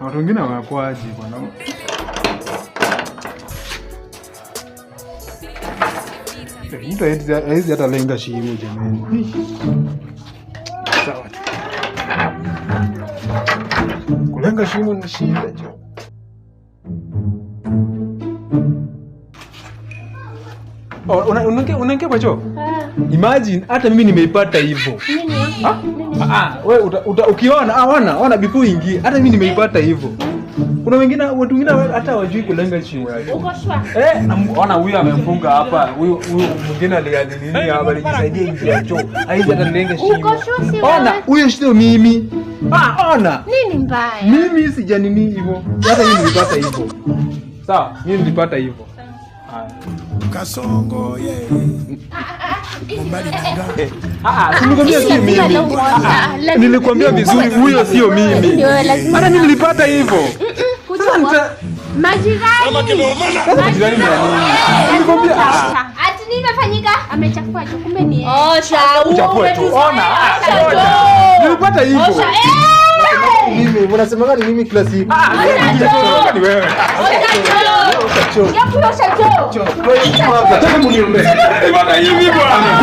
Watu wengine wanakuaje bwana? Mtu haizi hata lenga shimo jamani. Sawa. Kulenga shimo ni shida jo. Unaingia kwa choo? Imagine hata mimi nimeipata hivyo. Wewe ukiona before ingie. Hata mimi nimeipata hivyo. Kuna watu wengine hata hawajui kulenga shimo yake. Uko shwa? Ona huyu amemfunga hapa. Huyu mwingine aliadilini hapa alijisaidia nje ya choo. Haizi hata lenga shimo. Uko shwa si wewe? Ona, huyo sio mimi. Ona. Nini mbaya? Mimi sijanini hivyo. Hata mimi nilipata hivyo. Sawa, mimi nilipata hivyo. Kasongo Nilikwambia sio mimi. Nilikwambia vizuri huyo sio mimi. Hata mimi nilipata hivyo. Majirani. Majirani ya nini? Nilikwambia ati nini imefanyika? Amechafua tu kumbe ni yeye. Chafua tu. Ona. Nilipata hivyo. Mimi unasema gani mimi kila siku? Ni wewe. Nataka muniombee. Bwana hivi bwana.